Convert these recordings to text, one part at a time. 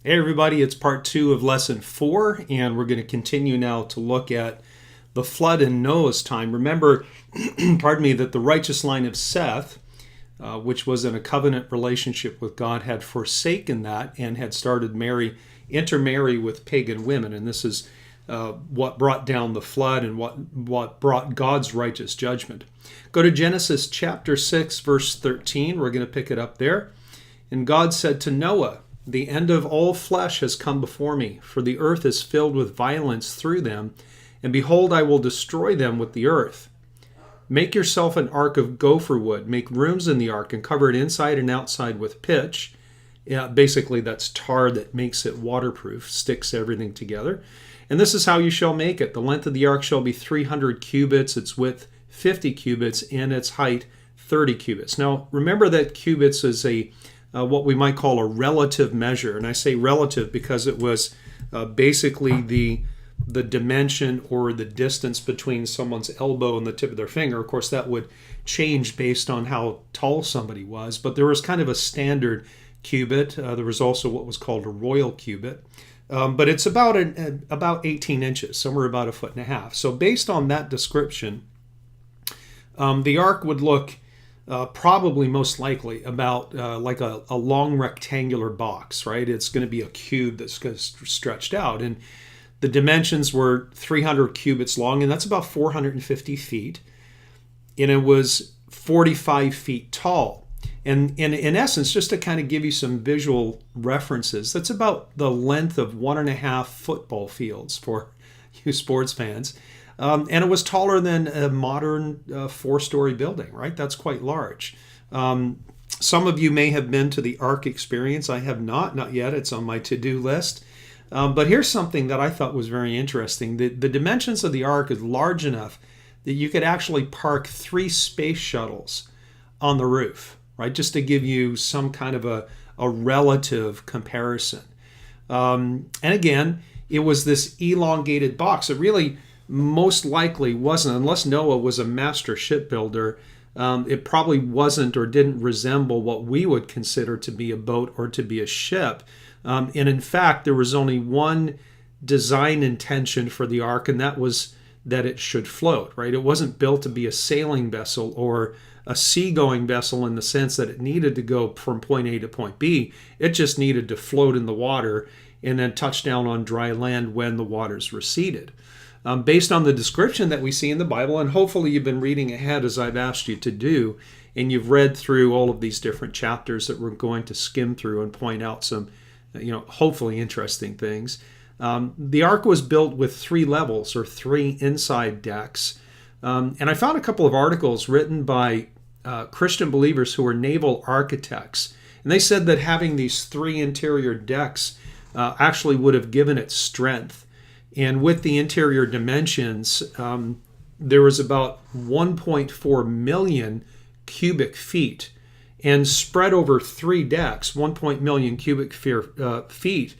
Hey everybody, it's part 2 of lesson 4, and we're going to continue now to look at the flood in Noah's time. Remember, pardon me, that the righteous line of Seth, which was in a covenant relationship with God, had forsaken that and had started intermarry with pagan women, and this is what brought down the flood and what brought God's righteous judgment. Go to Genesis chapter 6, verse 13. We're going to pick it up there. And God said to Noah, "The end of all flesh has come before me, for the earth is filled with violence through them, and behold, I will destroy them with the earth. Make yourself an ark of gopher wood, make rooms in the ark, and cover it inside and outside with pitch." Yeah, basically, that's tar that makes it waterproof, sticks everything together. "And this is how you shall make it. The length of the ark shall be 300 cubits, its width 50 cubits, and its height 30 cubits. Now, remember that cubits is what we might call a relative measure. And I say relative because it was basically the dimension or the distance between someone's elbow and the tip of their finger. Of course, that would change based on how tall somebody was. But there was kind of a standard cubit. There was also what was called a royal cubit. But it's about 18 inches, somewhere about 1.5 feet. So based on that description, the ark would look probably most likely about like a long rectangular box, right? It's going to be a cube that's stretched out. And the dimensions were 300 cubits long, and that's about 450 feet. And it was 45 feet tall. And in essence, just to kind of give you some visual references, that's about the length of 1.5 football fields for you sports fans. And it was taller than a modern 4-story building, right? That's quite large. Some of you may have been to the Ark Experience. I have not yet. It's on my to-do list. But here's something that I thought was very interesting. The dimensions of the Ark is large enough that you could actually park 3 space shuttles on the roof, right? Just to give you some kind of a relative comparison. And again, it was this elongated box. It really most likely wasn't, unless Noah was a master shipbuilder, it probably wasn't or didn't resemble what we would consider to be a boat or to be a ship. And in fact, there was only one design intention for the ark, and that was that it should float, right? It wasn't built to be a sailing vessel or a seagoing vessel in the sense that it needed to go from point A to point B. It just needed to float in the water and then touch down on dry land when the waters receded. Based on the description that we see in the Bible, and hopefully you've been reading ahead as I've asked you to do, and you've read through all of these different chapters that we're going to skim through and point out some, hopefully interesting things. The ark was built with 3 levels or 3 inside decks. And I found a couple of articles written by Christian believers who were naval architects. And they said that having these 3 interior decks actually would have given it strength. And with the interior dimensions, there was about 1.4 million cubic feet. And spread over 3 decks, 1 million cubic feet,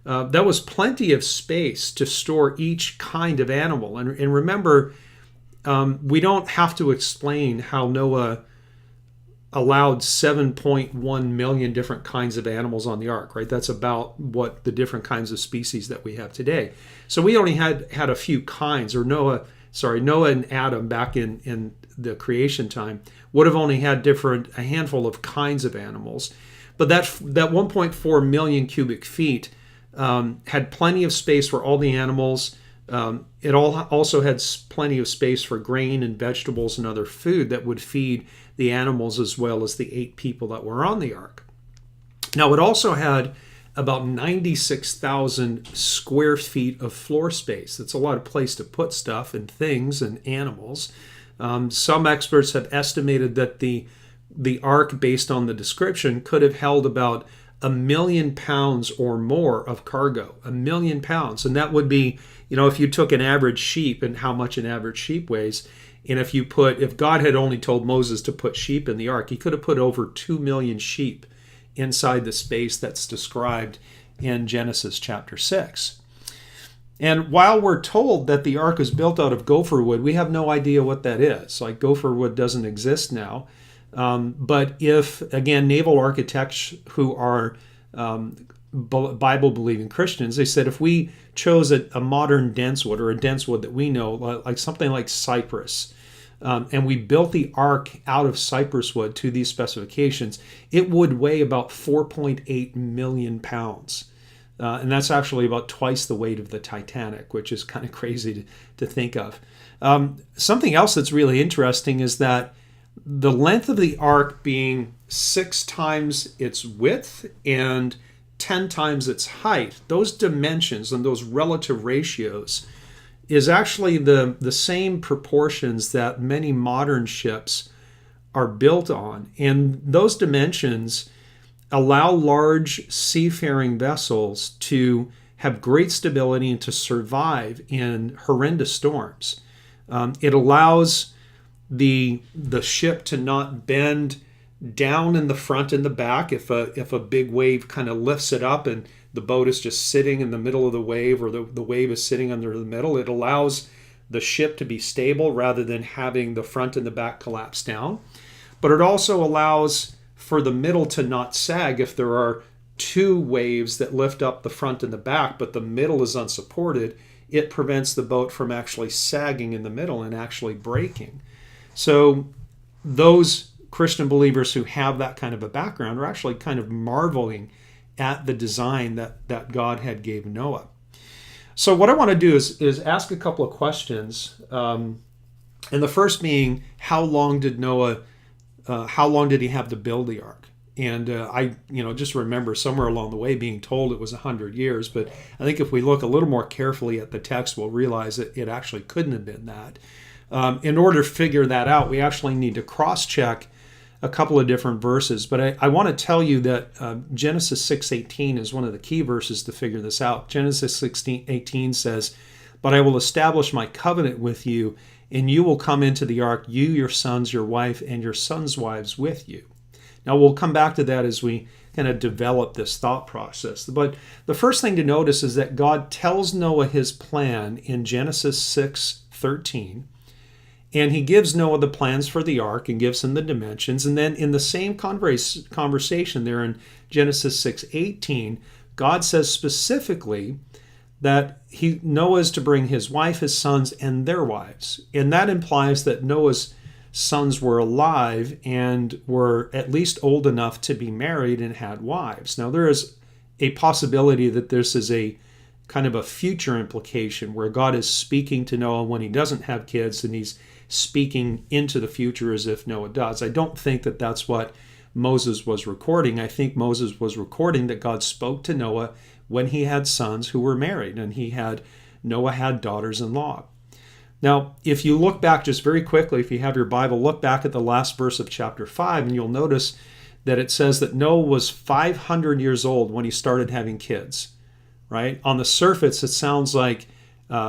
that was plenty of space to store each kind of animal. And remember, we don't have to explain how Noah allowed 7.1 million different kinds of animals on the ark, right? That's about what the different kinds of species that we have today. So we only had a few kinds, or Noah and Adam back in the creation time would have only had a handful of kinds of animals. But that 1.4 million cubic feet had plenty of space for all the animals. It also had plenty of space for grain and vegetables and other food that would feed the animals as well as the 8 people that were on the ark. Now, it also had about 96,000 square feet of floor space. That's a lot of place to put stuff and things and animals. Some experts have estimated that the ark, based on the description, could have held about 1 million pounds or more of cargo. 1 million pounds. And that would be, if you took an average sheep and how much an average sheep weighs, and if God had only told Moses to put sheep in the ark, he could have put over 2 million sheep inside the space that's described in Genesis chapter 6. And while we're told that the ark is built out of gopher wood, we have no idea what that is. Like, gopher wood doesn't exist now. But if, again, naval architects who are Bible-believing Christians. They said if we chose a modern dense wood, or a dense wood that we know, like something like cypress, and we built the ark out of cypress wood to these specifications, it would weigh about 4.8 million pounds. And that's actually about twice the weight of the Titanic, which is kind of crazy to think of. Something else that's really interesting is that the length of the ark being 6 times its width and 10 times its height, those dimensions and those relative ratios is actually the same proportions that many modern ships are built on. And those dimensions allow large seafaring vessels to have great stability and to survive in horrendous storms. It allows the ship to not bend down in the front and the back if a big wave kind of lifts it up and the boat is just sitting in the middle of the wave, or the wave is sitting under the middle. It allows the ship to be stable rather than having the front and the back collapse down. But it also allows for the middle to not sag if there are 2 waves that lift up the front and the back, but the middle is unsupported. It prevents the boat from actually sagging in the middle and actually breaking. So those Christian believers who have that kind of a background are actually kind of marveling at the design that God had gave Noah. So what I want to do is ask a couple of questions. And the first being, how long did he have to build the ark? And I just remember somewhere along the way being told it was 100 years. But I think if we look a little more carefully at the text, we'll realize that it actually couldn't have been that. In order to figure that out, we actually need to cross-check a couple of different verses. But I want to tell you that Genesis 6:18 is one of the key verses to figure this out. Genesis 6:18 says, "But I will establish my covenant with you, and you will come into the ark, you, your sons, your wife, and your sons' wives with you." Now, we'll come back to that as we kind of develop this thought process. But the first thing to notice is that God tells Noah his plan in Genesis 6:13. And he gives Noah the plans for the ark and gives him the dimensions. And then in the same conversation there in Genesis 6:18, God says specifically that Noah is to bring his wife, his sons, and their wives. And that implies that Noah's sons were alive and were at least old enough to be married and had wives. Now, there is a possibility that this is a kind of a future implication where God is speaking to Noah when he doesn't have kids, and he's speaking into the future as if Noah does. I don't think that that's what Moses was recording. I think Moses was recording that God spoke to Noah when he had sons who were married, and Noah had daughters-in-law. Now, if you look back just very quickly, if you have your Bible, look back at the last verse of chapter 5, and you'll notice that it says that Noah was 500 years old when he started having kids, right? On the surface, it sounds like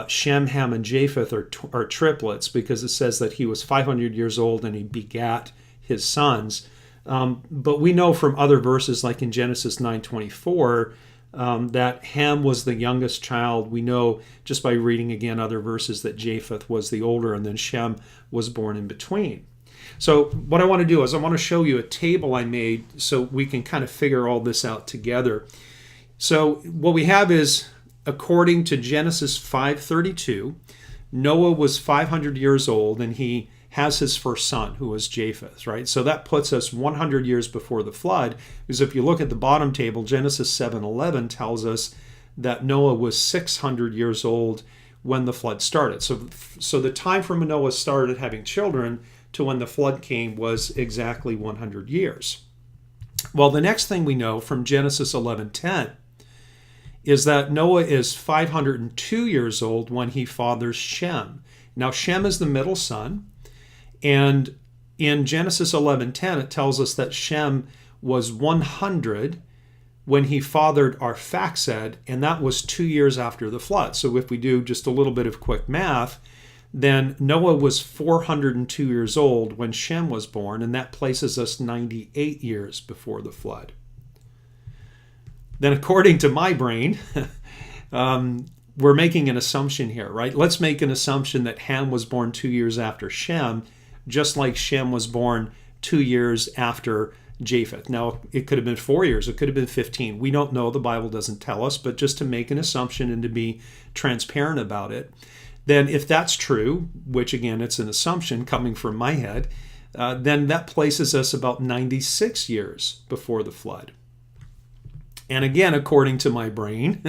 Shem, Ham, and Japheth are triplets, because it says that he was 500 years old and he begat his sons. But we know from other verses, like in Genesis 9:24, that Ham was the youngest child. We know just by reading again other verses that Japheth was the older, and then Shem was born in between. So what I want to do is I want to show you a table I made so we can kind of figure all this out together. So what we have is, according to Genesis 5:32, Noah was 500 years old and he has his first son, who was Japheth, right? So that puts us 100 years before the flood, because if you look at the bottom table, Genesis 7:11 tells us that Noah was 600 years old when the flood started. So the time from when Noah started having children to when the flood came was exactly 100 years. Well, the next thing we know from Genesis 11:10 is that Noah is 502 years old when he fathers Shem. Now, Shem is the middle son, and in Genesis 11:10, it tells us that Shem was 100 when he fathered Arphaxad, and that was 2 years after the flood. So if we do just a little bit of quick math, then Noah was 402 years old when Shem was born, and that places us 98 years before the flood. Then according to my brain, we're making an assumption here, right? Let's make an assumption that Ham was born 2 years after Shem, just like Shem was born 2 years after Japheth. Now, it could have been 4 years. It could have been 15. We don't know. The Bible doesn't tell us. But just to make an assumption and to be transparent about it, then if that's true, which again, it's an assumption coming from my head, then that places us about 96 years before the flood. And again, according to my brain,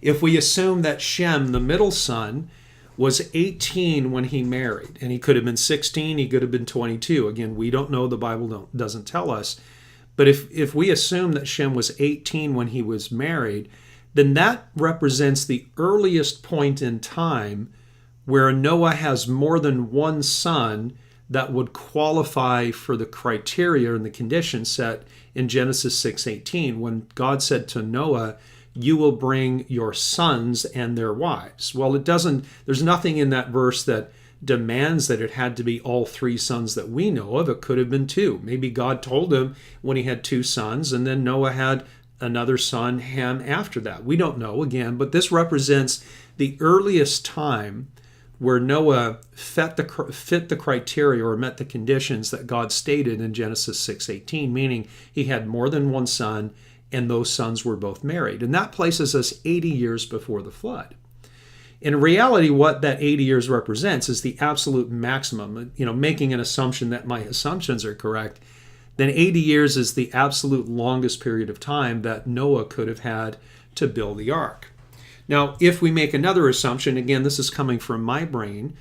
if we assume that Shem, the middle son, was 18 when he married, and he could have been 16, he could have been 22. Again, we don't know, the Bible doesn't tell us. But if we assume that Shem was 18 when he was married, then that represents the earliest point in time where Noah has more than one son that would qualify for the criteria and the conditions set in Genesis 6:18, when God said to Noah, "You will bring your sons and their wives." Well, there's nothing in that verse that demands that it had to be all three sons that we know of. It could have been two. Maybe God told him when he had two sons, and then Noah had another son, Ham, after that. We don't know, again, but this represents the earliest time where Noah fit the criteria or met the conditions that God stated in Genesis 6:18, meaning he had more than one son, and those sons were both married. And that places us 80 years before the flood. In reality, what that 80 years represents is the absolute maximum. Making an assumption that my assumptions are correct, then 80 years is the absolute longest period of time that Noah could have had to build the ark. Now, if we make another assumption, again, this is coming from my brain,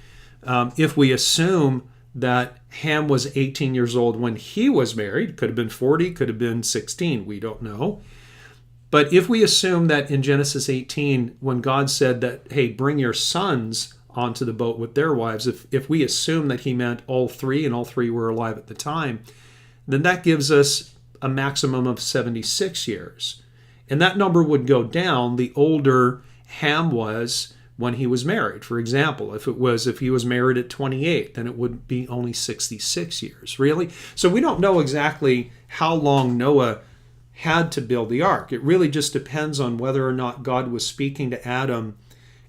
if we assume that Ham was 18 years old when he was married, could have been 40, could have been 16, we don't know. But if we assume that in Genesis 18, when God said that, hey, bring your sons onto the boat with their wives, if we assume that he meant all three and all three were alive at the time, then that gives us a maximum of 76 years. And that number would go down the older Ham was when he was married. For example, if he was married at 28, then it would be only 66 years, really. So we don't know exactly how long Noah had to build the ark. It really just depends on whether or not God was speaking to Adam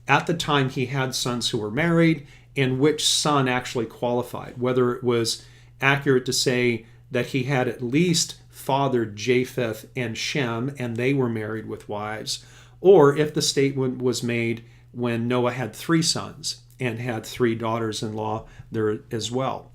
at the time he had sons who were married, and which son actually qualified, whether it was accurate to say that he had at least fathered Japheth and Shem, and they were married with wives, or if the statement was made when Noah had three sons and had three daughters-in-law there as well.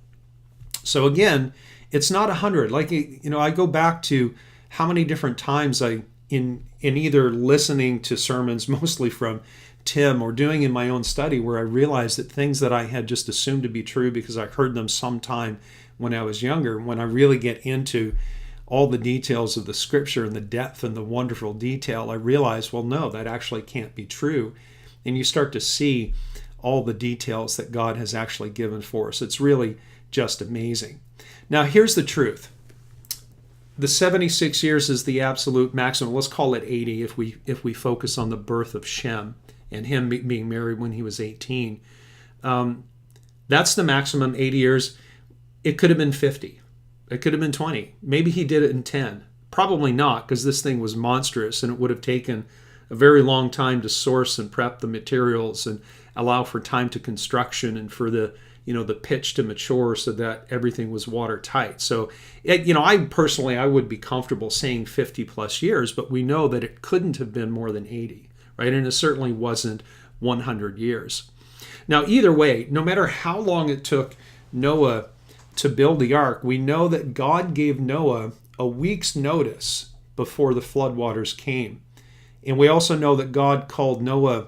So again, it's not 100. I go back to how many different times in either listening to sermons, mostly from Tim, or doing in my own study, where I realized that things that I had just assumed to be true because I heard them sometime when I was younger, when I really get into all the details of the scripture and the depth and the wonderful detail, I realized, well, no, that actually can't be true. And you start to see all the details that God has actually given for us. It's really just amazing. Now, here's the truth. The 76 years is the absolute maximum. Let's call it 80 if we focus on the birth of Shem and him being married when he was 18. That's the maximum, 80 years. It could have been 50. It could have been 20. Maybe he did it in 10. Probably not, because this thing was monstrous and it would have taken a very long time to source and prep the materials and allow for time to construction and for the pitch to mature so that everything was watertight. So, I would be comfortable saying 50 plus years, but we know that it couldn't have been more than 80, right? And it certainly wasn't 100 years. Now, either way, no matter how long it took Noah to build the ark, we know that God gave Noah a week's notice before the floodwaters came. And we also know that God called Noah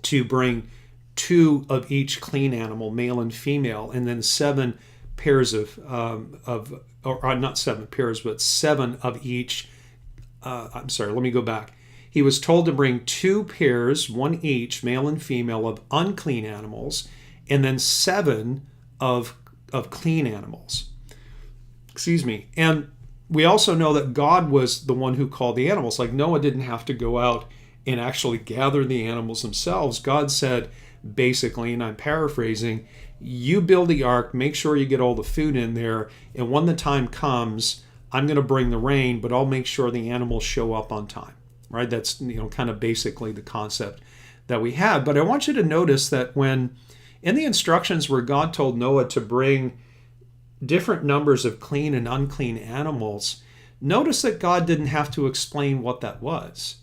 to bring 2 of each clean animal, male and female, and then 7 pairs not 7 pairs, but 7 of each. Let me go back. He was told to bring 2 pairs, 1 each, male and female, of unclean animals, and then 7 of clean animals. Excuse me. And we also know that God was the one who called the animals. Like, Noah didn't have to go out and actually gather the animals themselves. God said, basically, and I'm paraphrasing, you build the ark, make sure you get all the food in there, and when the time comes, I'm going to bring the rain, but I'll make sure the animals show up on time. Right? That's kind of basically the concept that we have. But I want you to notice that when in the instructions where God told Noah to bring different numbers of clean and unclean animals, notice that God didn't have to explain what that was.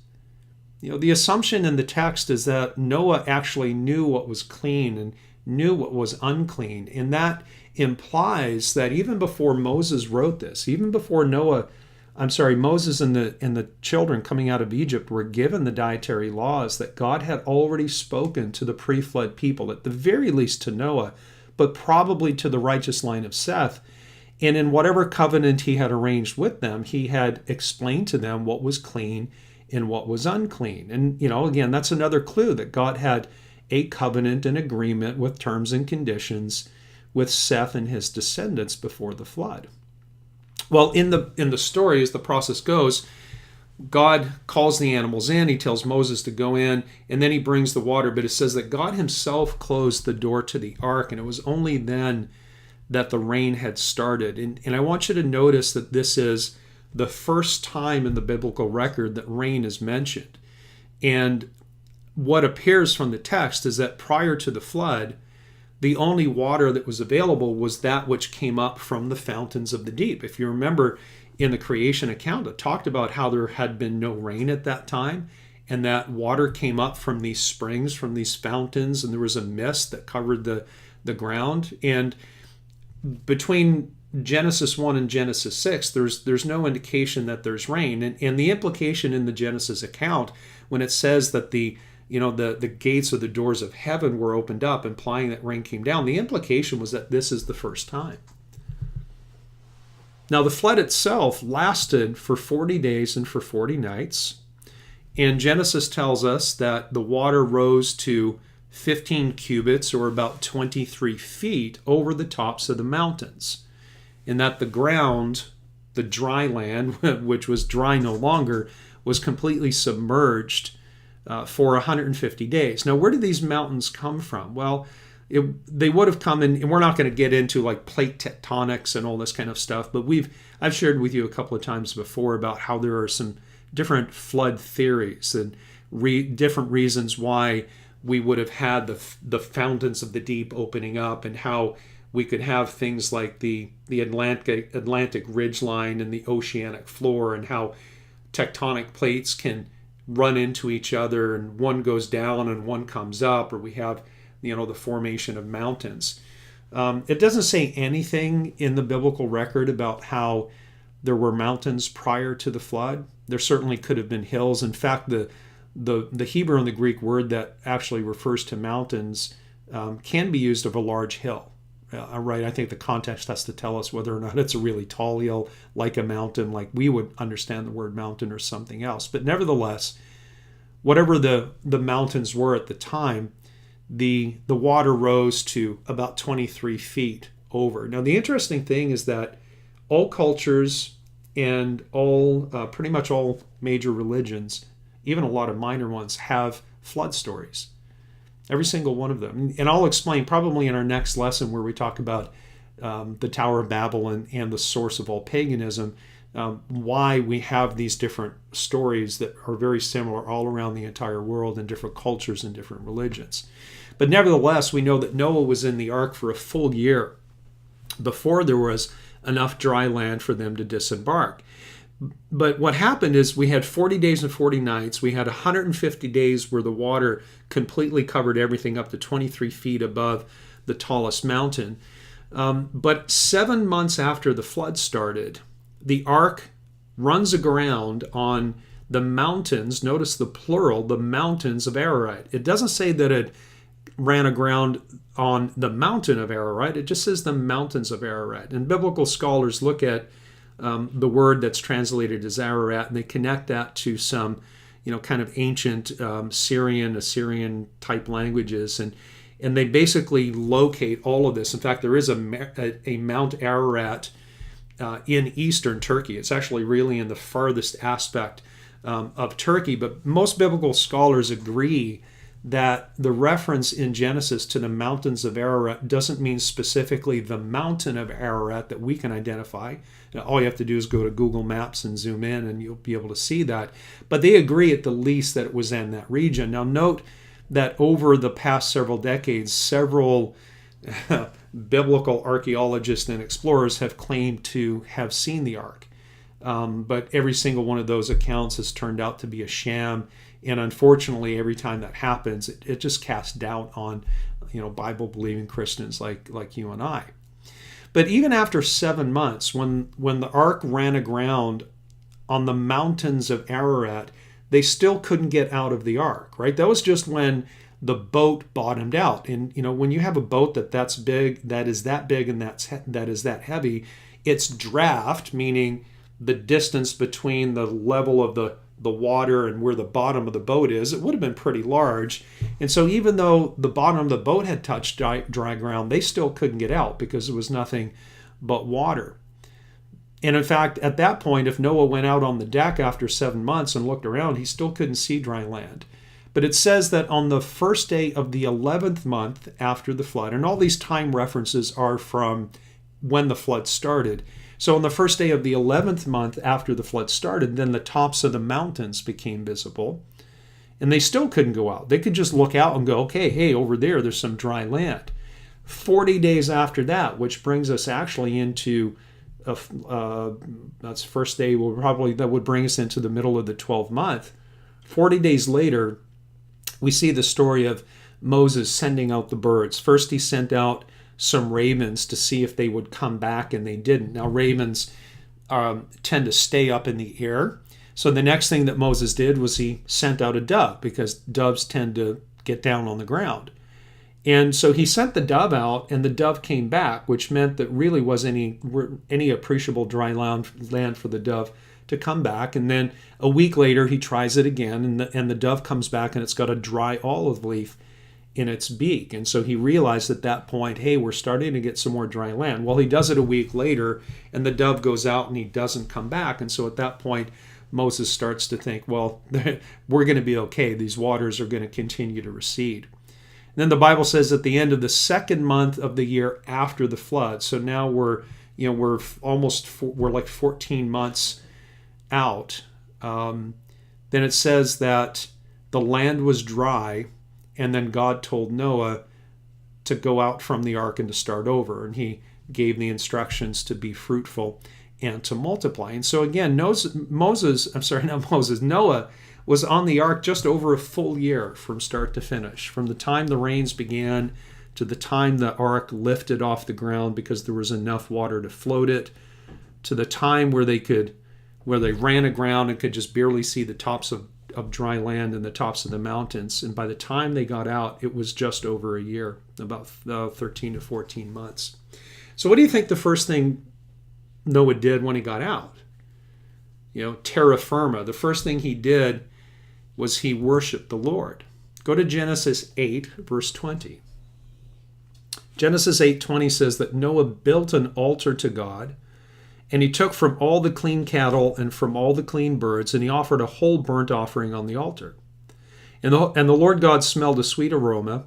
The assumption in the text is that Noah actually knew what was clean and knew what was unclean. And that implies that even before Moses wrote this, even before Moses and the children coming out of Egypt were given the dietary laws, that God had already spoken to the pre-flood people, at the very least to Noah, but probably to the righteous line of Seth. And in whatever covenant he had arranged with them, he had explained to them what was clean and what was unclean. And, again, that's another clue that God had a covenant and agreement with terms and conditions with Seth and his descendants before the flood. Well, in the story, as the process goes, God calls the animals in, he tells Moses to go in, and then he brings the water. But it says that God himself closed the door to the ark, and it was only then that the rain had started. And I want you to notice that this is the first time in the biblical record that rain is mentioned. And what appears from the text is that prior to the flood, the only water that was available was that which came up from the fountains of the deep. If you remember in the creation account, it talked about how there had been no rain at that time, and that water came up from these springs, from these fountains, and there was a mist that covered the ground. And between Genesis 1 and Genesis 6, there's no indication that there's rain. And the implication in the Genesis account, when it says that the gates or the doors of heaven were opened up, implying that rain came down, the implication was that this is the first time. Now, the flood itself lasted for 40 days and for 40 nights. And Genesis tells us that the water rose to 15 cubits, or about 23 feet, over the tops of the mountains. And that the ground, the dry land, which was dry no longer, was completely submerged for 150 days. Now, where did these mountains come from? Well, they would have come in, and we're not going to get into like plate tectonics and all this kind of stuff, but I've shared with you a couple of times before about how there are some different flood theories and different reasons why we would have had the fountains of the deep opening up, and how we could have things like the Atlantic ridgeline and the oceanic floor, and how tectonic plates can run into each other and one goes down and one comes up, or we have the formation of mountains. It doesn't say anything in the biblical record about how there were mountains prior to the flood. There certainly could have been hills. In fact, the Hebrew and the Greek word that actually refers to mountains can be used of a large hill. Right? I think the context has to tell us whether or not it's a really tall hill, like a mountain, like we would understand the word mountain, or something else. But nevertheless, whatever the mountains were at the time, the water rose to about 23 feet over. Now, the interesting thing is that all cultures and pretty much all major religions, even a lot of minor ones, have flood stories. Every single one of them. And I'll explain probably in our next lesson, where we talk about the Tower of Babel and the source of all paganism, why we have these different stories that are very similar all around the entire world in different cultures and different religions. But nevertheless, we know that Noah was in the ark for a full year before there was enough dry land for them to disembark. But what happened is we had 40 days and 40 nights. We had 150 days where the water completely covered everything up to 23 feet above the tallest mountain. But 7 months after the flood started, the ark runs aground on the mountains. Notice the plural, the mountains of Ararat. It doesn't say that it ran aground on the mountain of Ararat. It just says the mountains of Ararat. And biblical scholars look at the word that's translated as Ararat, and they connect that to some, kind of ancient Assyrian type languages, and they basically locate all of this. In fact, there is a Mount Ararat in eastern Turkey. It's actually really in the farthest aspect of Turkey, but most biblical scholars agree that the reference in Genesis to the mountains of Ararat doesn't mean specifically the mountain of Ararat that we can identify. All you have to do is go to Google Maps and zoom in, and you'll be able to see that. But they agree at the least that it was in that region. Now note that over the past several decades, several biblical archaeologists and explorers have claimed to have seen the ark. But every single one of those accounts has turned out to be a sham. And unfortunately, every time that happens, it just casts doubt on, Bible-believing Christians like you and I. But even after 7 months, when the ark ran aground on the mountains of Ararat, they still couldn't get out of the ark, right? That was just when the boat bottomed out. And, when you have a boat that's big, that is that big, and that is that heavy, its draft, meaning the distance between the level of the water and where the bottom of the boat is, it would have been pretty large. And so even though the bottom of the boat had touched dry ground, they still couldn't get out because it was nothing but water. And in fact, at that point, if Noah went out on the deck after 7 months and looked around, he still couldn't see dry land. But it says that on the first day of the 11th month after the flood, and all these time references are from when the flood started. So on the first day of the 11th month after the flood started, then the tops of the mountains became visible. And they still couldn't go out. They could just look out and go, okay, hey, over there's some dry land. 40 days after that, which brings us actually into, that's first day, that would bring us into the middle of the 12th month. 40 days later, we see the story of Moses sending out the birds. First, he sent out some ravens to see if they would come back, and they didn't. Now, ravens tend to stay up in the air. So the next thing that Moses did was he sent out a dove, because doves tend to get down on the ground. And so he sent the dove out, and the dove came back, which meant that really was any appreciable dry land for the dove to come back. And then a week later, he tries it again, and the dove comes back, and it's got a dry olive leaf in its beak. And so he realized at that point, hey, we're starting to get some more dry land. Well, he does it a week later, and the dove goes out and he doesn't come back. And so at that point, Moses starts to think, well, we're going to be okay. These waters are going to continue to recede. And then the Bible says at the end of the second month of the year after the flood, so now we're like 14 months out, then it says that the land was dry. And then God told Noah to go out from the ark and to start over. And he gave the instructions to be fruitful and to multiply. And so again, Noah was on the ark just over a full year from start to finish. From the time the rains began to the time the ark lifted off the ground because there was enough water to float it, to the time where they ran aground and could just barely see the tops of dry land and the tops of the mountains. And by the time they got out, it was just over a year, about 13 to 14 months. So what do you think the first thing Noah did when he got out? Terra firma. The first thing he did was he worshiped the Lord. Go to Genesis 8, verse 20. Genesis 8:20 says that Noah built an altar to God, and he took from all the clean cattle and from all the clean birds, and he offered a whole burnt offering on the altar. And the Lord God smelled a sweet aroma,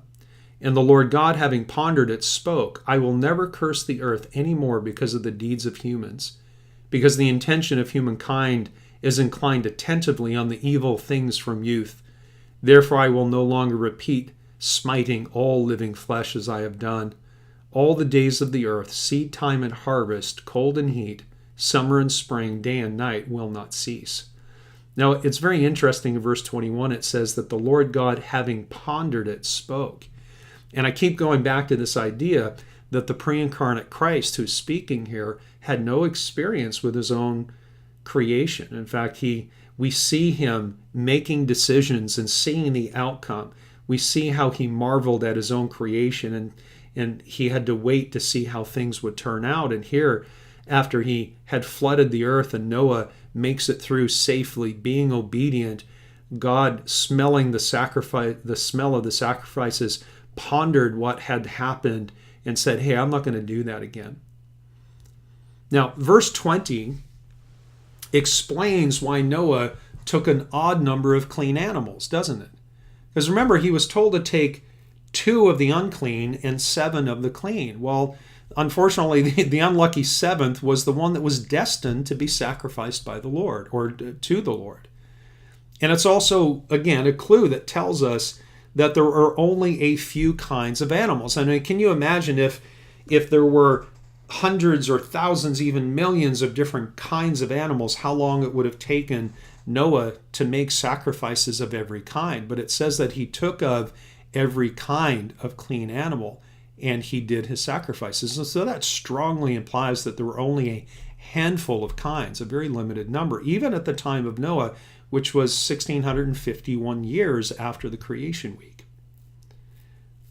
and the Lord God, having pondered it, spoke, I will never curse the earth any more because of the deeds of humans, because the intention of humankind is inclined attentively on the evil things from youth. Therefore I will no longer repeat smiting all living flesh as I have done. All the days of the earth, seed time and harvest, cold and heat, summer and spring, day and night will not cease. Now, it's very interesting in verse 21, it says that the Lord God, having pondered it, spoke. And I keep going back to this idea that the pre-incarnate Christ who's speaking here had no experience with his own creation. In fact, we see him making decisions and seeing the outcome. We see how he marveled at his own creation, and he had to wait to see how things would turn out. And here, after he had flooded the earth and Noah makes it through safely, being obedient, God, smelling the smell of the sacrifices, pondered what had happened and said, hey, I'm not going to do that again. Now, verse 20 explains why Noah took an odd number of clean animals, doesn't it? Because remember, he was told to take 2 of the unclean and 7 of the clean. Well, unfortunately, the unlucky 7th was the one that was destined to be sacrificed by the Lord, or to the Lord. And it's also, again, a clue that tells us that there are only a few kinds of animals. I mean, can you imagine if if there were hundreds or thousands, even millions of different kinds of animals, how long it would have taken Noah to make sacrifices of every kind. But it says that he took of every kind of clean animal and he did his sacrifices. And so that strongly implies that there were only a handful of kinds, a very limited number, even at the time of Noah, which was 1651 years after the creation week.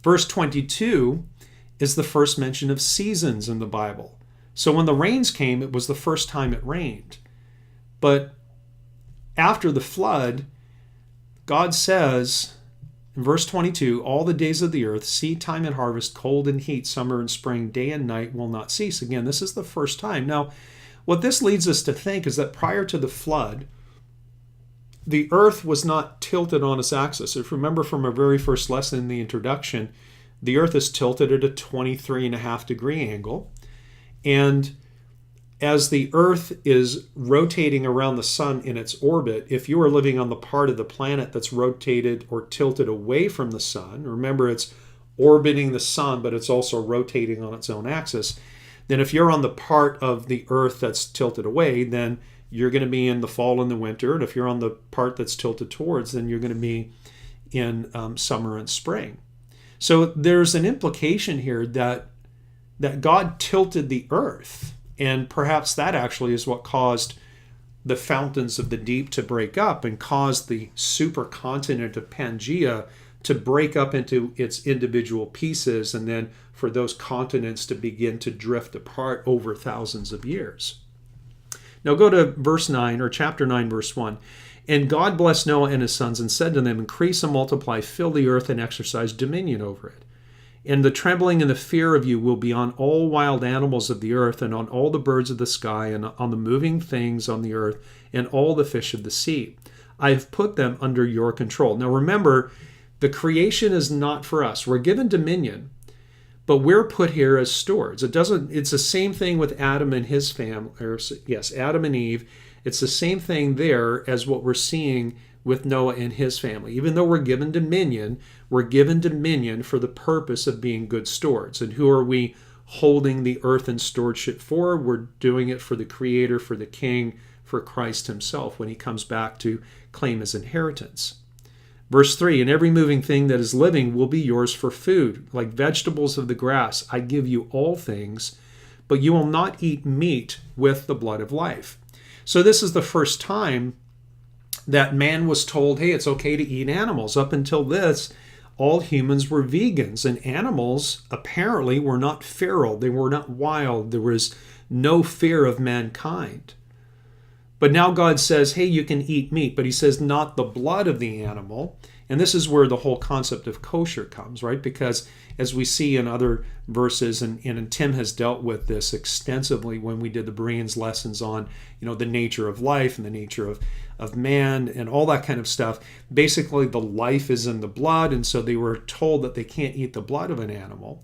Verse 22 is the first mention of seasons in the Bible. So when the rains came, it was the first time it rained. But after the flood, God says in verse 22, all the days of the earth, seed time and harvest, cold and heat, summer and spring, day and night will not cease. Again, this is the first time. Now, what this leads us to think is that prior to the flood, the earth was not tilted on its axis. If you remember from our very first lesson in the introduction, the earth is tilted at a 23.5-degree angle. And as the earth is rotating around the sun in its orbit, if you are living on the part of the planet that's rotated or tilted away from the sun, remember it's orbiting the sun, but it's also rotating on its own axis, then if you're on the part of the earth that's tilted away, then you're going to be in the fall and the winter. And if you're on the part that's tilted towards, then you're going to be in summer and spring. So there's an implication here that God tilted the earth. And perhaps that actually is what caused the fountains of the deep to break up and caused the supercontinent of Pangaea to break up into its individual pieces, and then for those continents to begin to drift apart over thousands of years. Now go to verse 9, or chapter 9, verse 1. And God blessed Noah and his sons and said to them, increase and multiply, fill the earth and exercise dominion over it. And the trembling and the fear of you will be on all wild animals of the earth, and on all the birds of the sky, and on the moving things on the earth, and all the fish of the sea. I have put them under your control. Now remember, the creation is not for us. We're given dominion, but we're put here as stewards. It's the same thing with Adam and his family, Adam and Eve. It's the same thing there as what we're seeing with Noah and his family. Even though we're given dominion for the purpose of being good stewards. And who are we holding the earth in stewardship for? We're doing it for the Creator, for the King, for Christ himself when he comes back to claim his inheritance. Verse 3, and every moving thing that is living will be yours for food, like vegetables of the grass. I give you all things, but you will not eat meat with the blood of life. So this is the first time that man was told, hey, it's okay to eat animals. Up until this, all humans were vegans, and animals apparently were not feral. They were not wild. There was no fear of mankind. But now God says, hey, you can eat meat, but he says not the blood of the animal. And this is where the whole concept of kosher comes, right? Because as we see in other verses, and Tim has dealt with this extensively when we did the Bereans lessons on, the nature of life and the nature of man and all that kind of stuff. Basically, the life is in the blood, and so they were told that they can't eat the blood of an animal.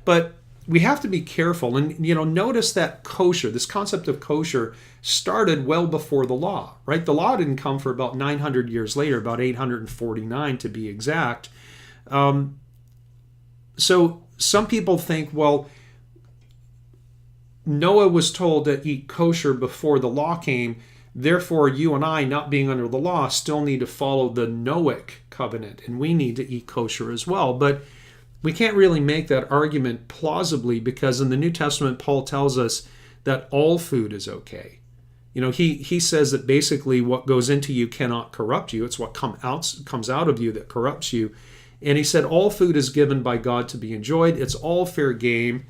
But we have to be careful. And, notice that kosher, this concept of kosher, started well before the law, right? The law didn't come for about 900 years later, about 849 to be exact. So some people think, well, Noah was told to eat kosher before the law came. Therefore, you and I, not being under the law, still need to follow the Noahic covenant, and we need to eat kosher as well. But we can't really make that argument plausibly, because in the New Testament, Paul tells us that all food is okay. He says that basically what goes into you cannot corrupt you. It's what comes out of you that corrupts you. And he said all food is given by God to be enjoyed. It's all fair game,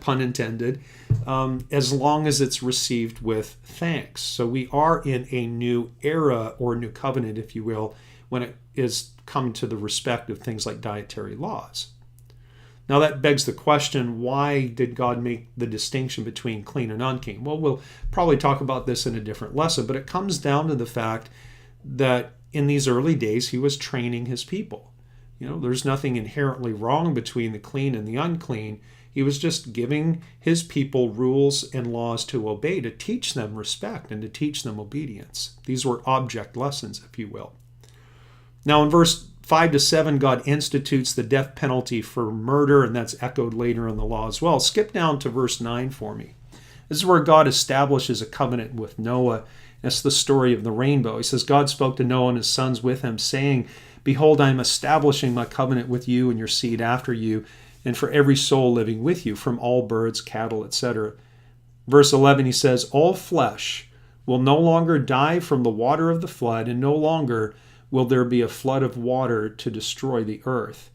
pun intended, as long as it's received with thanks. So we are in a new era, or new covenant, if you will, when it is come to the respect of things like dietary laws. Now that begs the question, why did God make the distinction between clean and unclean? Well, we'll probably talk about this in a different lesson, but it comes down to the fact that in these early days, he was training his people. There's nothing inherently wrong between the clean and the unclean. He was just giving his people rules and laws to obey, to teach them respect and to teach them obedience. These were object lessons, if you will. Now in verse 5 to 7, God institutes the death penalty for murder, and that's echoed later in the law as well. Skip down to verse 9 for me. This is where God establishes a covenant with Noah. That's the story of the rainbow. He says, God spoke to Noah and his sons with him, saying, Behold, I am establishing my covenant with you and your seed after you, and for every soul living with you, from all birds, cattle, etc. Verse 11, he says, All flesh will no longer die from the water of the flood, and no longer will there be a flood of water to destroy the earth.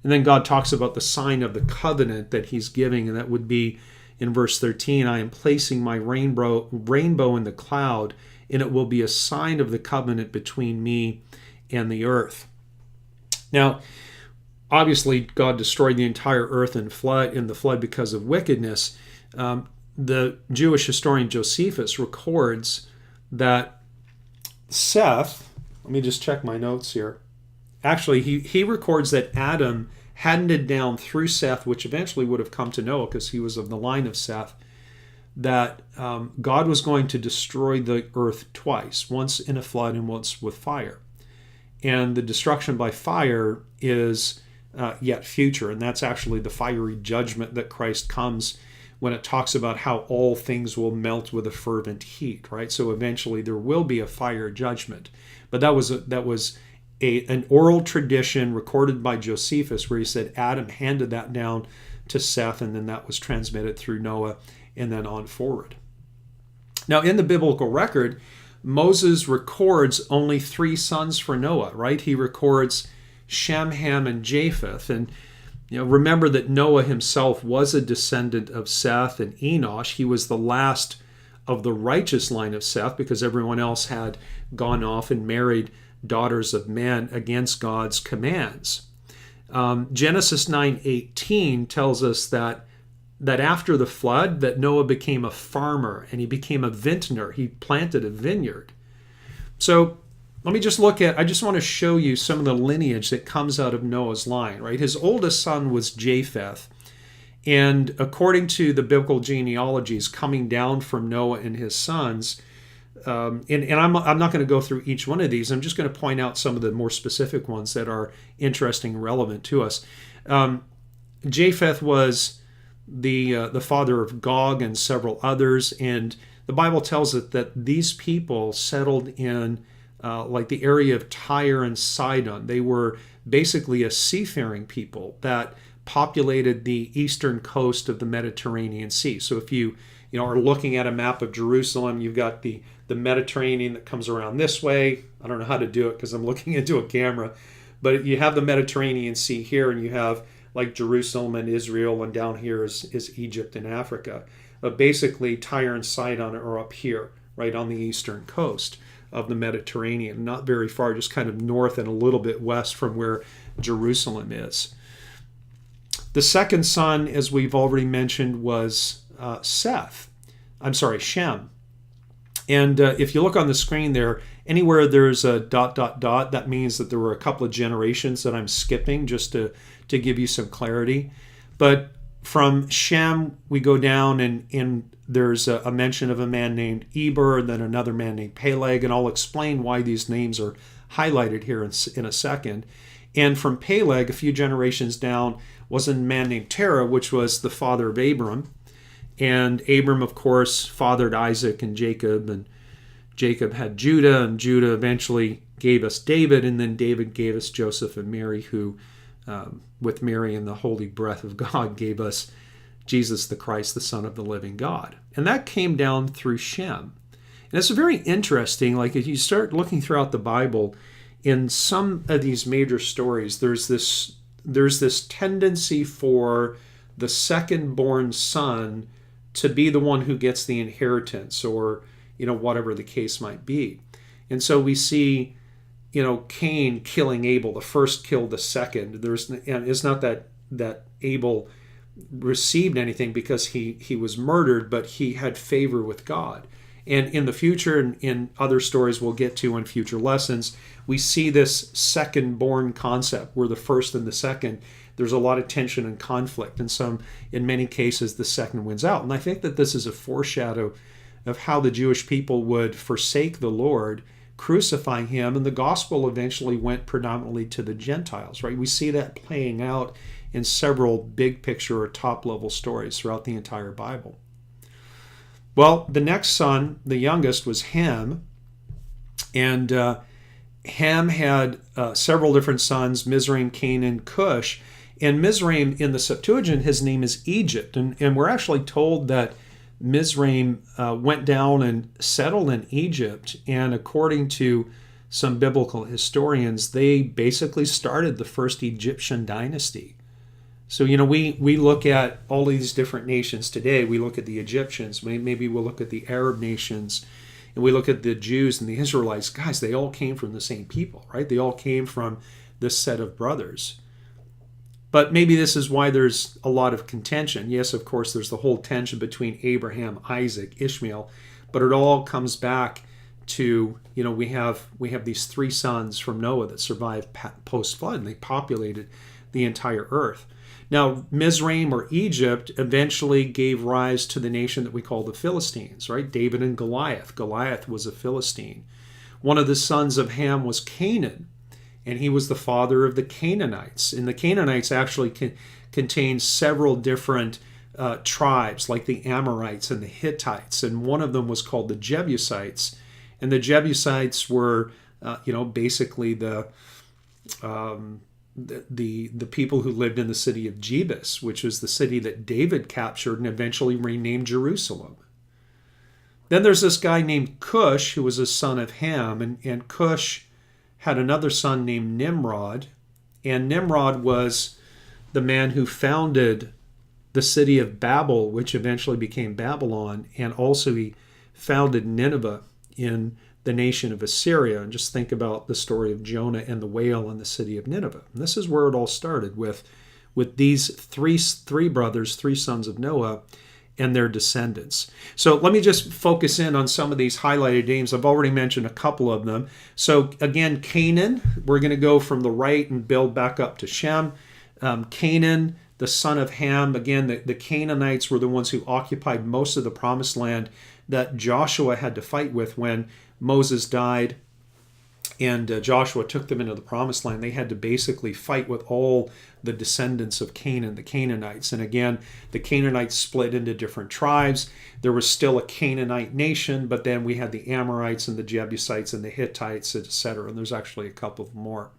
And then God talks about the sign of the covenant that he's giving, and that would be in verse 13, I am placing my rainbow in the cloud, and it will be a sign of the covenant between me and the earth. Now, obviously, God destroyed the entire earth in the flood because of wickedness. The Jewish historian Josephus records that Seth, let me just check my notes here. Actually, he records that Adam handed down through Seth, which eventually would have come to Noah because he was of the line of Seth, that God was going to destroy the earth twice, once in a flood and once with fire. And the destruction by fire is yet future, and that's actually the fiery judgment that Christ comes when it talks about how all things will melt with a fervent heat, right? So eventually there will be a fire judgment. But that was an oral tradition recorded by Josephus where he said Adam handed that down to Seth, and then that was transmitted through Noah and then on forward. Now, in the biblical record, Moses records only 3 sons for Noah, right? He records Shem, Ham, and Japheth. And remember that Noah himself was a descendant of Seth and Enosh. He was the last of the righteous line of Seth because everyone else had gone off and married daughters of men against God's commands. Genesis 9:18 tells us that after the flood, that Noah became a farmer and he became a vintner. He planted a vineyard. So let me just I just want to show you some of the lineage that comes out of Noah's line, right? His oldest son was Japheth. And according to the biblical genealogies coming down from Noah and his sons, and I'm not going to go through each one of these. I'm just going to point out some of the more specific ones that are interesting and relevant to us. Japheth was the father of Gog and several others, and the Bible tells us that these people settled in like the area of Tyre and Sidon. They were basically a seafaring people that populated the eastern coast of the Mediterranean Sea. So if you are looking at a map of Jerusalem, you've got the Mediterranean that comes around this way. I don't know how to do it because I'm looking into a camera, but you have the Mediterranean Sea here, and you have like Jerusalem and Israel, and down here is Egypt and Africa. But basically, Tyre and Sidon are up here, right on the eastern coast of the Mediterranean, not very far, just kind of north and a little bit west from where Jerusalem is. The second son, as we've already mentioned, was Shem. And if you look on the screen there, anywhere there's a ... that means that there were a couple of generations that I'm skipping just to give you some clarity. But from Shem, we go down and there's a mention of a man named Eber, and then another man named Peleg, and I'll explain why these names are highlighted here in a second. And from Peleg, a few generations down, was a man named Terah, which was the father of Abram. And Abram, of course, fathered Isaac and Jacob had Judah, and Judah eventually gave us David, and then David gave us Joseph and Mary, who, with Mary and the holy breath of God, gave us Jesus the Christ, the Son of the living God. And that came down through Shem. And it's very interesting, like if you start looking throughout the Bible, in some of these major stories, there's this tendency for the second-born son to be the one who gets the inheritance, or whatever the case might be. And so we see Cain killing Abel. The first killed the second. It's not that Abel received anything because he was murdered, but he had favor with God. And in the future, and in other stories we'll get to in future lessons, we see this second-born concept where the first and the second, there's a lot of tension and conflict. And in many cases, the second wins out. And I think that this is a foreshadow of how the Jewish people would forsake the Lord crucify him, and the gospel eventually went predominantly to the Gentiles, right? We see that playing out in several big picture or top level stories throughout the entire Bible. Well, the next son, the youngest, was Ham, and Ham had several different sons: Mizraim, Canaan, Cush. And Mizraim, in the Septuagint, his name is Egypt, and we're actually told that Mizraim went down and settled in Egypt, and according to some biblical historians, they basically started the first Egyptian dynasty. So, we look at all these different nations today. We look at the Egyptians, maybe we'll look at the Arab nations, and we look at the Jews and the Israelites. Guys, they all came from the same people, right? They all came from this set of brothers. But maybe this is why there's a lot of contention. Yes, of course, there's the whole tension between Abraham, Isaac, Ishmael, but it all comes back to, we have these three sons from Noah that survived post-flood, and they populated the entire earth. Now, Mizraim, or Egypt, eventually gave rise to the nation that we call the Philistines, right? David and Goliath. Goliath was a Philistine. One of the sons of Ham was Canaan, and he was the father of the Canaanites. And the Canaanites actually contained several different tribes, like the Amorites and the Hittites, and one of them was called the Jebusites. And the Jebusites were, basically the people who lived in the city of Jebus, which was the city that David captured and eventually renamed Jerusalem. Then there's this guy named Cush, who was a son of Ham, and Cush had another son named Nimrod, and Nimrod was the man who founded the city of Babel, which eventually became Babylon, and also he founded Nineveh in the nation of Assyria. And just think about the story of Jonah and the whale in the city of Nineveh. And this is where it all started, with these three brothers, three sons of Noah, and their descendants. So let me just focus in on some of these highlighted names. I've already mentioned a couple of them. So again, Canaan, we're going to go from the right and build back up to Shem. Canaan, the son of Ham. Again, the Canaanites were the ones who occupied most of the promised land that Joshua had to fight with when Moses died and Joshua took them into the promised land. They had to basically fight with all the descendants of Canaan, the Canaanites. And again, the Canaanites split into different tribes. There was still a Canaanite nation, but then we had the Amorites and the Jebusites and the Hittites, etc. And there's actually a couple more.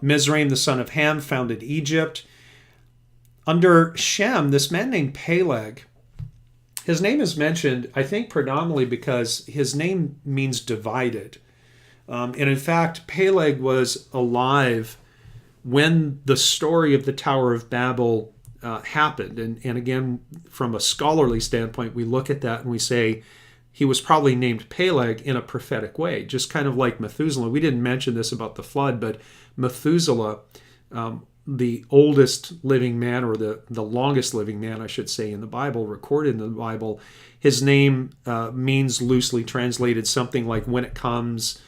Mizraim, the son of Ham, founded Egypt. Under Shem, this man named Peleg, his name is mentioned, I think, predominantly because his name means divided. And in fact, Peleg was alive when the story of the Tower of Babel happened. And again, from a scholarly standpoint, we look at that and we say he was probably named Peleg in a prophetic way, just kind of like Methuselah. We didn't mention this about the flood, but Methuselah, the oldest living man, or the longest living man, I should say, in the Bible, recorded in the Bible, his name means, loosely translated, something like when it comes,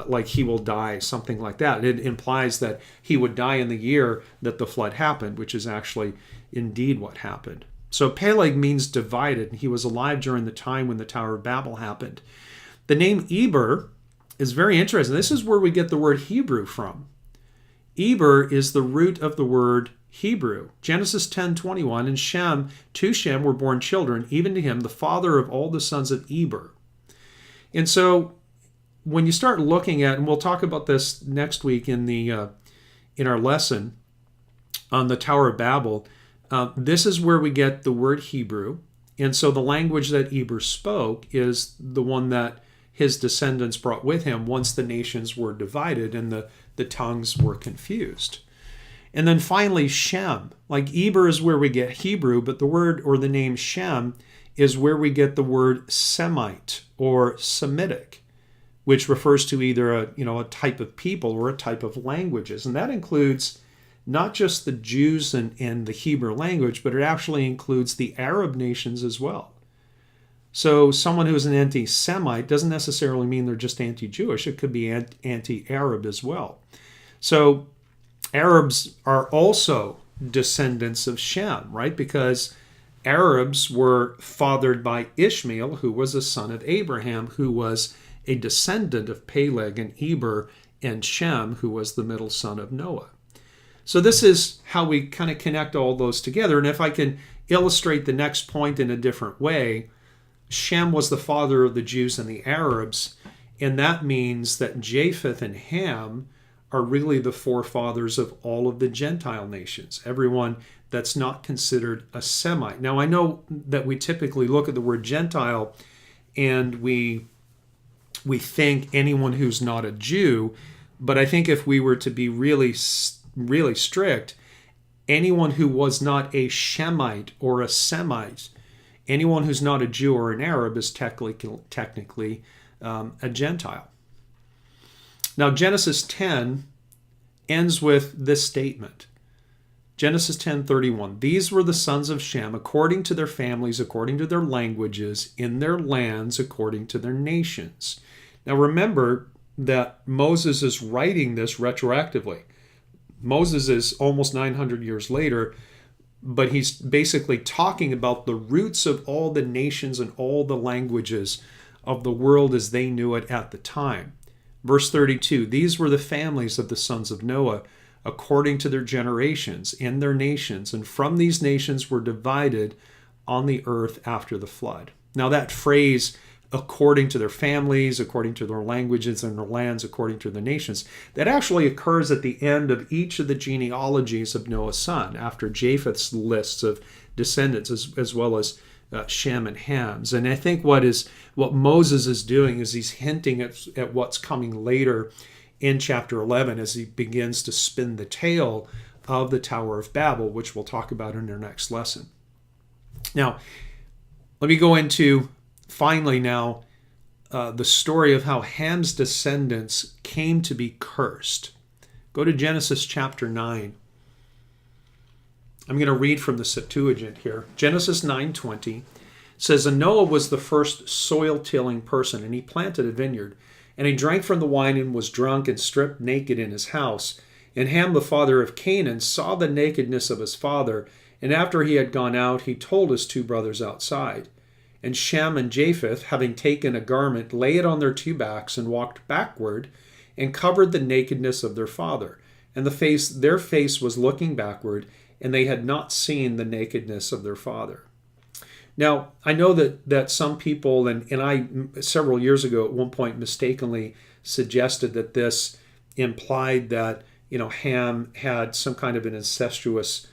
like he will die, something like that. It implies that he would die in the year that the flood happened, which is actually indeed what happened. So Peleg means divided, and he was alive during the time when the Tower of Babel happened. The name Eber is very interesting. This is where we get the word Hebrew from. Eber is the root of the word Hebrew. Genesis 10:21, and to Shem were born children, even to him, the father of all the sons of Eber. And so when you start looking at, and we'll talk about this next week in our lesson on the Tower of Babel, this is where we get the word Hebrew. And so the language that Eber spoke is the one that his descendants brought with him once the nations were divided and the tongues were confused. And then finally, Shem. Like Eber is where we get Hebrew, but the word, or the name Shem, is where we get the word Semite or Semitic, which refers to either a type of people or a type of languages. And that includes not just the Jews and the Hebrew language, but it actually includes the Arab nations as well. So someone who's an anti-Semite doesn't necessarily mean they're just anti-Jewish. It could be anti-Arab as well. So Arabs are also descendants of Shem, right? Because Arabs were fathered by Ishmael, who was a son of Abraham, who was a descendant of Peleg and Eber and Shem, who was the middle son of Noah. So this is how we kind of connect all those together. And if I can illustrate the next point in a different way, Shem was the father of the Jews and the Arabs, and that means that Japheth and Ham are really the forefathers of all of the Gentile nations, everyone that's not considered a Semite. Now, I know that we typically look at the word Gentile and we think anyone who's not a Jew, but I think if we were to be really strict, anyone who was not a Shemite or a Semite, anyone who's not a Jew or an Arab is technically a Gentile. Now, Genesis 10 ends with this statement. Genesis 10:31. These were the sons of Shem according to their families, according to their languages, in their lands, according to their nations. Now remember that Moses is writing this retroactively. Moses is almost 900 years later, but he's basically talking about the roots of all the nations and all the languages of the world as they knew it at the time. Verse 32, these were the families of the sons of Noah, according to their generations and their nations, and from these nations were divided on the earth after the flood. Now that phrase, according to their families, according to their languages and their lands, according to their nations, that actually occurs at the end of each of the genealogies of Noah's son, after Japheth's lists of descendants, as well as Shem and Ham's. And I think what Moses is doing is he's hinting at what's coming later in chapter 11 as he begins to spin the tale of the Tower of Babel, which we'll talk about in our next lesson. Now, let me go into finally now the story of how Ham's descendants came to be cursed. Go to Genesis chapter 9. I'm going to read from the Septuagint here. Genesis 9:20 says, and Noah was the first soil-tilling person, and he planted a vineyard. And he drank from the wine and was drunk and stripped naked in his house. And Ham, the father of Canaan, saw the nakedness of his father. And after he had gone out, he told his two brothers outside. And Shem and Japheth, having taken a garment, lay it on their two backs and walked backward and covered the nakedness of their father. And their face was looking backward, and they had not seen the nakedness of their father. Now, I know that some people, and I several years ago at one point mistakenly suggested that this implied that, Ham had some kind of an incestuous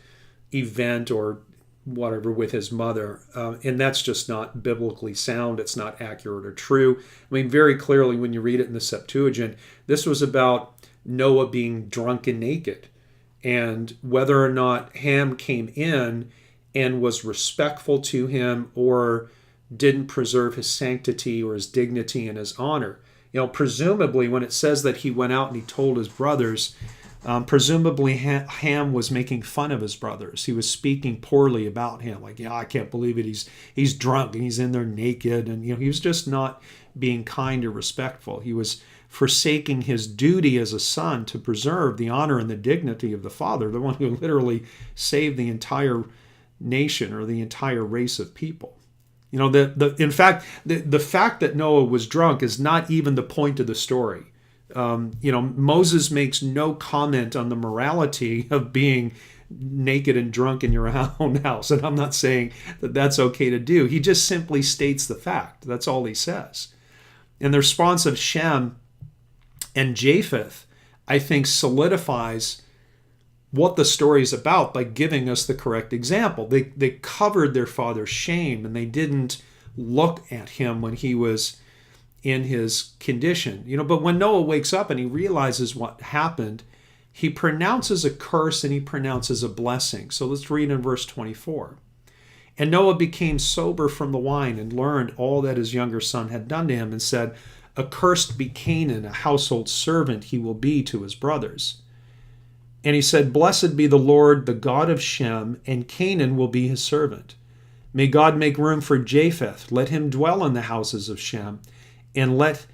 event or whatever with his mother. And that's just not biblically sound. It's not accurate or true. I mean, very clearly when you read it in the Septuagint, this was about Noah being drunk and naked. And whether or not Ham came in and was respectful to him or didn't preserve his sanctity or his dignity and his honor. Presumably when it says that he went out and he told his brothers, presumably Ham was making fun of his brothers. He was speaking poorly about him. Like, I can't believe it. He's drunk and he's in there naked. And, he was just not being kind or respectful. He was forsaking his duty as a son to preserve the honor and the dignity of the father, the one who literally saved the entire nation or the entire race of people. In fact, the fact that Noah was drunk is not even the point of the story. Moses makes no comment on the morality of being naked and drunk in your own house. And I'm not saying that that's okay to do. He just simply states the fact. That's all he says. And the response of Shem and Japheth, I think, solidifies what the story is about by giving us the correct example. They covered their father's shame, and they didn't look at him when he was in his condition. But when Noah wakes up and he realizes what happened, he pronounces a curse and he pronounces a blessing. So let's read in verse 24. And Noah became sober from the wine and learned all that his younger son had done to him and said, accursed be Canaan, a household servant he will be to his brothers. And he said, blessed be the Lord, the God of Shem, and Canaan will be his servant. May God make room for Japheth. Let him dwell in the houses of Shem, and let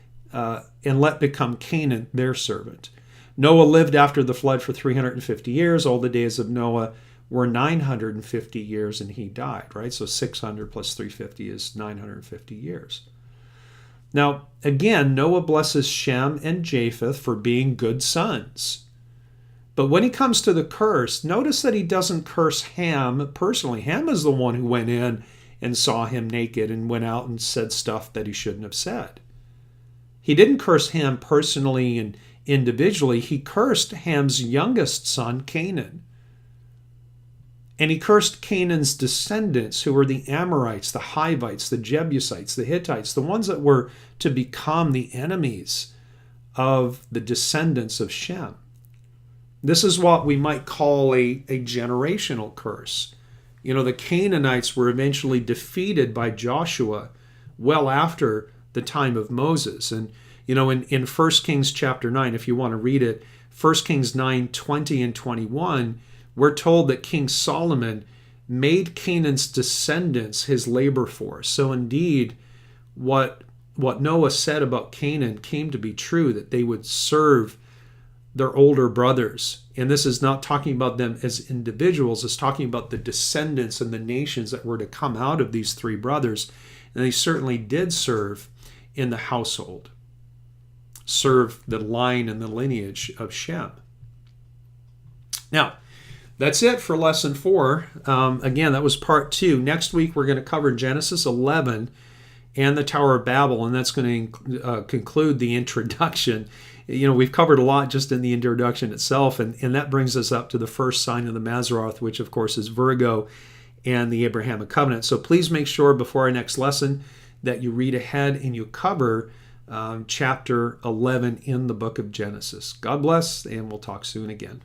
become Canaan their servant. Noah lived after the flood for 350 years. All the days of Noah were 950 years, and he died, right? So 600 plus 350 is 950 years. Now, again, Noah blesses Shem and Japheth for being good sons. But when he comes to the curse, notice that he doesn't curse Ham personally. Ham is the one who went in and saw him naked and went out and said stuff that he shouldn't have said. He didn't curse Ham personally and individually. He cursed Ham's youngest son, Canaan. And he cursed Canaan's descendants, who were the Amorites, the Hivites, the Jebusites, the Hittites, the ones that were to become the enemies of the descendants of Shem. This is what we might call a generational curse. The Canaanites were eventually defeated by Joshua well after the time of Moses. And, in 1 Kings chapter 9, if you want to read it, 1 Kings 9, 20 and 21, we're told that King Solomon made Canaan's descendants his labor force. So indeed, what Noah said about Canaan came to be true, that they would serve their older brothers. And this is not talking about them as individuals. It's talking about the descendants and the nations that were to come out of these three brothers. And they certainly did serve in the household, serve the line and the lineage of Shem. Now, that's it for lesson 4. Again, that was part 2. Next week, we're going to cover Genesis 11 and the Tower of Babel, and that's going to conclude the introduction. We've covered a lot just in the introduction itself, and that brings us up to the first sign of the Mazzaroth, which, of course, is Virgo and the Abrahamic covenant. So please make sure before our next lesson that you read ahead and you cover chapter 11 in the book of Genesis. God bless, and we'll talk soon again.